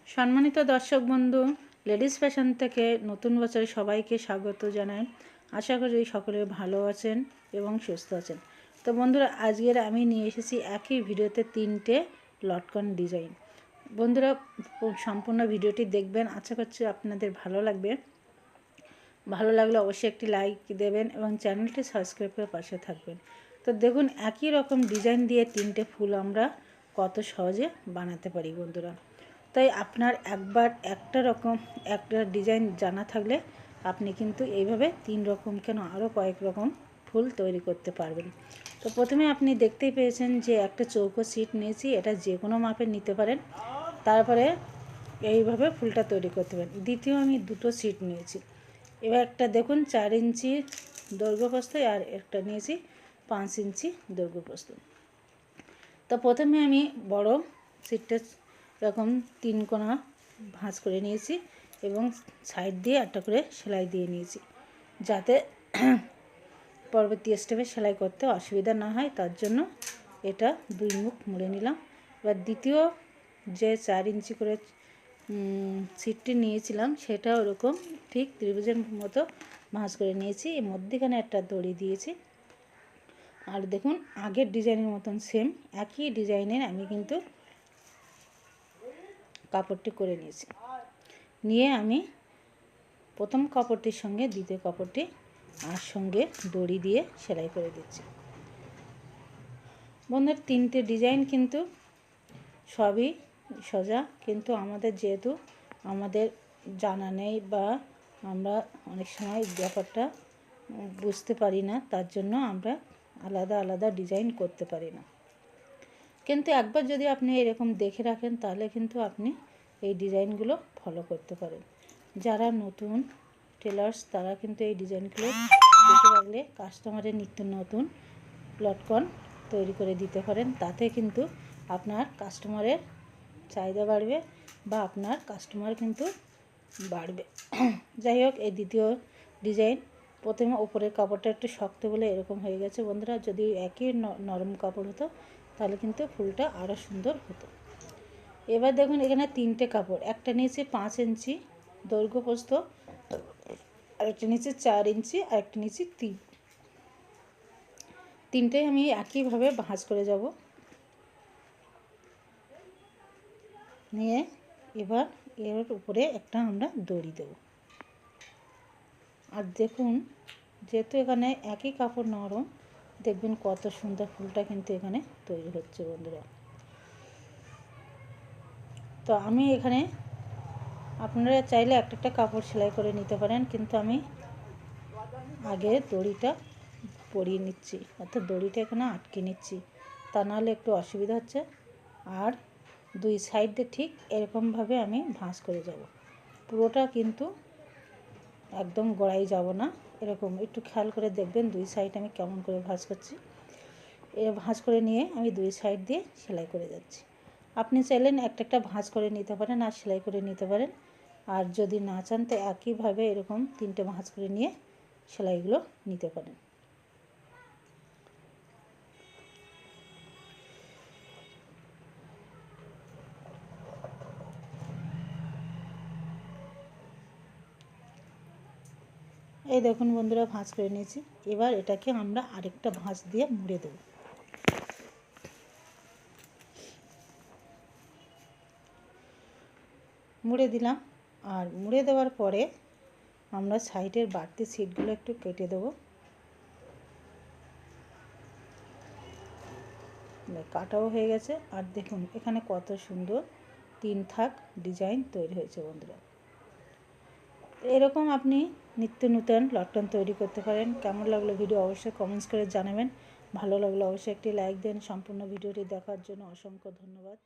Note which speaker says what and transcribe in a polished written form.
Speaker 1: সম্মানিত দর্শক বন্ধু, লেডিস ফ্যাশন থেকে নতুন বছরে সবাইকে স্বাগত জানাই। আশা করি সকলে ভালো আছেন এবং সুস্থ আছেন। তো বন্ধুরা, আজকের আমি নিয়ে এসেছি একই ভিডিওতে 3টে লটকন ডিজাইন। বন্ধুরা, সম্পূর্ণ ভিডিওটি দেখবেন, আশা করছি আপনাদের ভালো লাগবে। ভালো লাগলে অবশ্যই একটি লাইক দেবেন এবং চ্যানেলটি সাবস্ক্রাইব করে পাশে থাকবেন। তো দেখুন, একই রকম ডিজাইন দিয়ে 3টে ফুল আমরা কত সহজে বানাতে পারি বন্ধুরা। তাই আপনার একবার একটা ডিজাইন জানা থাকলে আপনি কিন্তু এইভাবে 3 রকম কেন আরও কয়েক রকম ফুল তৈরি করতে পারবেন। তো প্রথমে আপনি দেখতেই পেয়েছেন যে একটা চৌকো সিট নিয়েছি, এটা যে কোনো মাপের নিতে পারেন। তারপরে এইভাবে ফুলটা তৈরি করতে পারেন। দ্বিতীয় আমি 2টো সিট নিয়েছি। এবার একটা দেখুন 4 ইঞ্চি দৈর্ঘ্যপ্রস্থ আর একটা নিয়েছি 5 ইঞ্চি দৈর্ঘ্যপ্রস্থ। তো প্রথমে আমি বড় সিটটা এরকম 3 কোণা ভাঁজ করে নিয়েছি এবং সাইড দিয়ে একটা করে সেলাই দিয়ে নিয়েছি, যাতে পরবর্তী স্টেপে সেলাই করতে অসুবিধা না হয়, তার জন্য এটা 2 মুখ মুড়ে নিলাম। এবার দ্বিতীয় যে 4 ইঞ্চি করে সিটটি নিয়েছিলাম সেটা ওরকম ঠিক ত্রিভুজের মতো ভাঁজ করে নিয়েছি। এর মধ্যেখানে একটা দড়ি দিয়েছি। আর দেখুন, আগের ডিজাইনের মতন সেম একই ডিজাইনের আমি কিন্তু কাপড়টি করে নিয়েছি। নিয়ে আমি প্রথম কাপড়টির সঙ্গে দ্বিতীয় কাপড়টি আর সঙ্গে দড়ি দিয়ে সেলাই করে দিচ্ছি। বন্ধুরা, 3টে ডিজাইন কিন্তু সবই সোজা, কিন্তু আমাদের যেহেতু আমাদের জানা নেই বা আমরা অনেক সময় ব্যাপারটা বুঝতে পারি না, তার জন্য আমরা আলাদা আলাদা ডিজাইন করতে পারি না। কিন্তু একবার যদি আপনি এরকম দেখে রাখেন তাহলে কিন্তু আপনি এই ডিজাইনগুলো ফলো করতে পারেন। যারা নতুন টেলার্স তারা কিন্তু এই ডিজাইনগুলো দেখে রাখলে কাস্টমারের নিত্য নতুন লটকন তৈরি করে দিতে পারেন। তাতে কিন্তু আপনার কাস্টমারের চাহিদা বাড়বে বা আপনার কাস্টমার কিন্তু বাড়বে। যাই হোক, এই দ্বিতীয় ডিজাইন প্রথমে ওপরের কাপড়টা একটু শক্ত বলে এরকম হয়ে গেছে বন্ধুরা। যদি একই নরম কাপড় হতো তাহলে কিন্তু ফুলটা আরও সুন্দর হতো। এবার দেখুন, এখানে 3টে কাপড়, একটা নিয়েছি 5 ইঞ্চি দৈর্ঘ্যপ্রস্থ, আরেকটা নিয়েছি 4 ইঞ্চি, আরেকটা নিয়েছি 3টেই আমি একইভাবে ভাঁজ করে যাব। নিয়ে এবার এর উপরে একটা আমরা দড়ি দেব। আর দেখুন, যেহেতু এখানে একই কাপড় নরম, দেখবেন কত সুন্দর ফুলটা কিন্তু এখানে তৈরি হচ্ছে বন্ধুরা। তো আমি এখানে, আপনারা চাইলে একটা কাপড় সেলাই করে নিতে পারেন, কিন্তু আমি আগে দড়িটা পরিয়ে নিচ্ছি, অর্থাৎ দড়িটা এখানে আটকে নিচ্ছি, তা নাহলে একটু অসুবিধা হচ্ছে। আর 2 সাইডে ঠিক এরকমভাবে আমি ভাঁজ করে যাব। পুরোটা কিন্তু একদম গোড়ায় যাব না, এরকম একটু খেয়াল করে দেখবেন 2 সাইড আমি কেমন করে ভাঁজ করছি। ভাঁজ করে নিয়ে আমি 2 সাইড দিয়ে সেলাই করে যাচ্ছি। আপনি চাইলেন একটা ভাঁজ করে নিতে পারেন আর সেলাই করে নিতে পারেন, আর যদি না চান তো একইভাবে এরকম 3টে ভাঁজ করে নিয়ে সেলাইগুলো নিতে পারেন। এই দেখুন বন্ধুরা, ভাঁজ করে নিয়েছি। এবার এটাকে আমরা আরেকটা ভাঁজ দিয়ে মুড়ে দেব। মুড়ে দিলাম। আর মুড়ে দেওয়ার পরে আমরা সাইডের বাড়তি সিটগুলো একটু কেটে দেব। কাটাও হয়ে গেছে। আর দেখুন এখানে কত সুন্দর 3 থাক ডিজাইন তৈরি হয়েছে বন্ধুরা। এরকম আপনি নিত্য নতুন লটকন তৈরি করতে পারেন। কেমন লাগলো ভিডিও অবশ্যই কমেন্টস করে জানাবেন। ভালো লাগলে অবশ্যই একটি লাইক দেন। সম্পূর্ণ ভিডিওটি দেখার জন্য অসংখ্য ধন্যবাদ।